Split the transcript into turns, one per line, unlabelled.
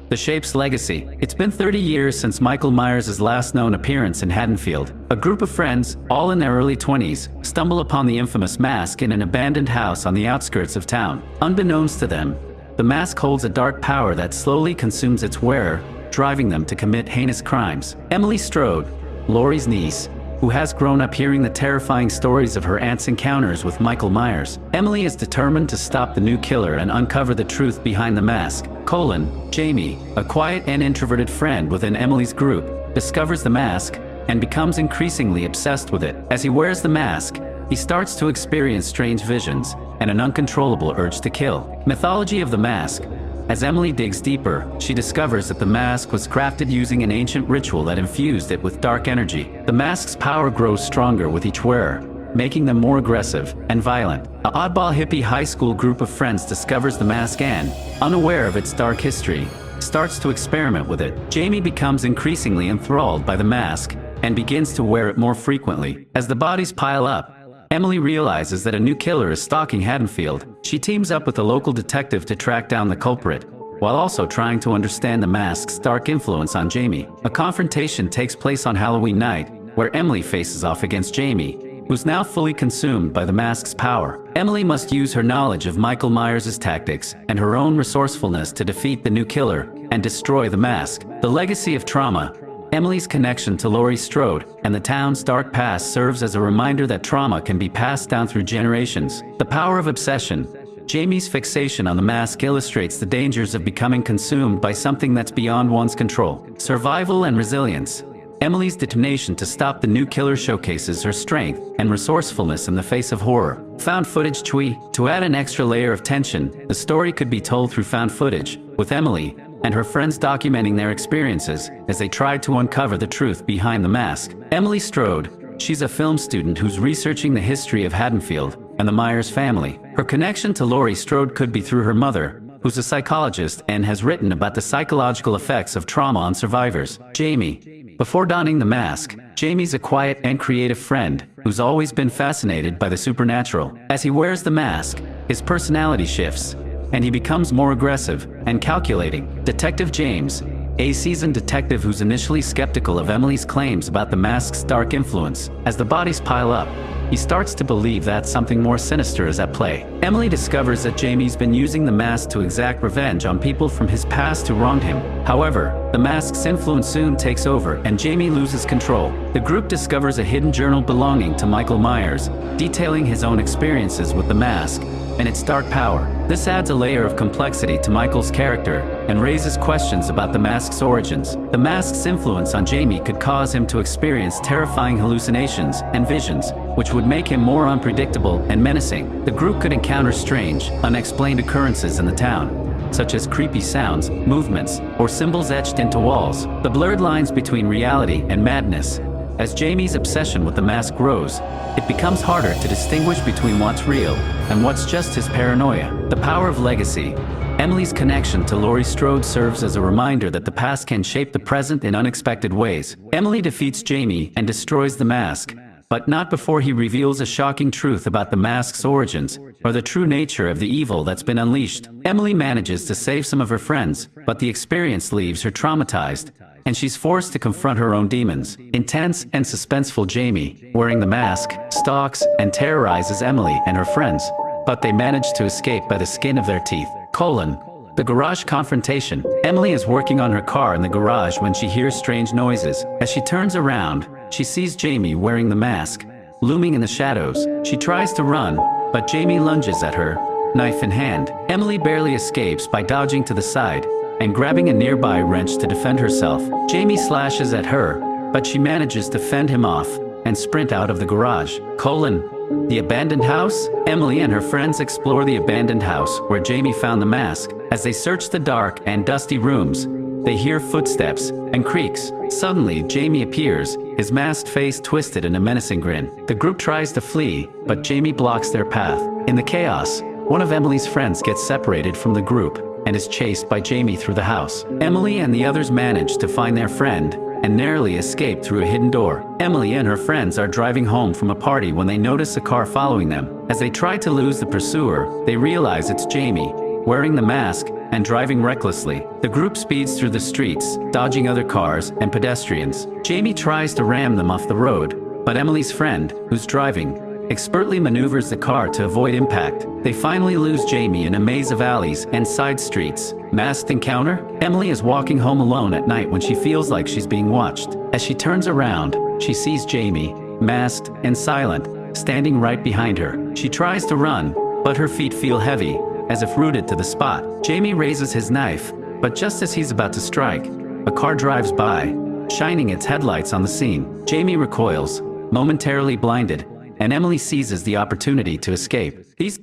The Shape's legacy. It's been 30 years since Michael Myers' last known appearance in Haddonfield. A group of friends, all in their early 20s, stumble upon the infamous mask in an abandoned house on the outskirts of town. Unbeknownst to them, the mask holds a dark power that slowly consumes its wearer, driving them to commit heinous crimes. Emily Strode, Laurie's niece, who has grown up hearing the terrifying stories of her aunt's encounters with Michael Myers. Emily is determined to stop the new killer and uncover the truth behind the mask. Jamie, a quiet and introverted friend within Emily's group, discovers the mask and becomes increasingly obsessed with it. As he wears the mask, he starts to experience strange visions and an uncontrollable urge to kill. Mythology of the mask. As Emily digs deeper, she discovers that the mask was crafted using an ancient ritual that infused it with dark energy. The mask's power grows stronger with each wearer, making them more aggressive and violent. A oddball hippie high school group of friends discovers the mask and, unaware of its dark history, starts to experiment with it. Jamie becomes increasingly enthralled by the mask and begins to wear it more frequently. As the bodies pile up, Emily realizes that a new killer is stalking Haddonfield. She teams up with a local detective to track down the culprit, while also trying to understand the mask's dark influence on Jamie. A confrontation takes place on Halloween night, where Emily faces off against Jamie, who's now fully consumed by the mask's power. Emily must use her knowledge of Michael Myers' tactics and her own resourcefulness to defeat the new killer and destroy the mask. The legacy of trauma. Emily's connection to Laurie Strode and the town's dark past serves as a reminder that trauma can be passed down through generations. The power of obsession. Jamie's fixation on the mask illustrates the dangers of becoming consumed by something that's beyond one's control. Survival and resilience. Emily's determination to stop the new killer showcases her strength and resourcefulness in the face of horror. Found footage. To add an extra layer of tension, the story could be told through found footage, with Emily and her friends documenting their experiences as they tried to uncover the truth behind the mask. Emily Strode. She's a film student who's researching the history of Haddonfield and the Myers family. Her connection to Laurie Strode could be through her mother, who's a psychologist and has written about the psychological effects of trauma on survivors. Jamie. Before donning the mask, Jamie's a quiet and creative friend who's always been fascinated by the supernatural. As he wears the mask, his personality shifts, and he becomes more aggressive and calculating. Detective James, a seasoned detective who's initially skeptical of Emily's claims about the mask's dark influence. As the bodies pile up, he starts to believe that something more sinister is at play. Emily discovers that Jamie's been using the mask to exact revenge on people from his past who wronged him. However, the mask's influence soon takes over and Jamie loses control. The group discovers a hidden journal belonging to Michael Myers, detailing his own experiences with the mask and its dark power. This adds a layer of complexity to Michael's character and raises questions about the mask's origins. The mask's influence on Jamie could cause him to experience terrifying hallucinations and visions, which would make him more unpredictable and menacing. The group could encounter strange, unexplained occurrences in the town, such as creepy sounds, movements, or symbols etched into walls. The blurred lines between reality and madness. As Jamie's obsession with the mask grows, it becomes harder to distinguish between what's real and what's just his paranoia. The power of legacy. Emily's connection to Laurie Strode serves as a reminder that the past can shape the present in unexpected ways. Emily defeats Jamie and destroys the mask, but not before he reveals a shocking truth about the mask's origins or the true nature of the evil that's been unleashed. Emily manages to save some of her friends, but the experience leaves her traumatized, and she's forced to confront her own demons. Intense and suspenseful. Jamie, wearing the mask, stalks and terrorizes Emily and her friends, but they manage to escape by the skin of their teeth. The garage confrontation. Emily is working on her car in the garage when she hears strange noises. As she turns around, she sees Jamie wearing the mask, looming in the shadows. She tries to run, but Jamie lunges at her, knife in hand. Emily barely escapes by dodging to the side and grabbing a nearby wrench to defend herself. Jamie slashes at her, but she manages to fend him off and sprint out of the garage. The abandoned house. Emily and her friends explore the abandoned house where Jamie found the mask. As they search the dark and dusty rooms, they hear footsteps and creaks. Suddenly, Jamie appears, his masked face twisted in a menacing grin. The group tries to flee, but Jamie blocks their path. In the chaos, one of Emily's friends gets separated from the group and is chased by Jamie through the house. Emily and the others manage to find their friend and narrowly escape through a hidden door. Emily and her friends are driving home from a party when they notice a car following them. As they try to lose the pursuer, they realize it's Jamie, wearing the mask and driving recklessly. The group speeds through the streets, dodging other cars and pedestrians. Jamie tries to ram them off the road, but Emily's friend, who's driving, expertly maneuvers the car to avoid impact. They finally lose Jamie in a maze of alleys and side streets. Masked encounter? Emily is walking home alone at night when she feels like she's being watched. As she turns around, she sees Jamie, masked and silent, standing right behind her. She tries to run, but her feet feel heavy, as if rooted to the spot. Jamie raises his knife, but just as he's about to strike, a car drives by, shining its headlights on the scene. Jamie recoils, momentarily blinded, and Emily seizes the opportunity to escape. These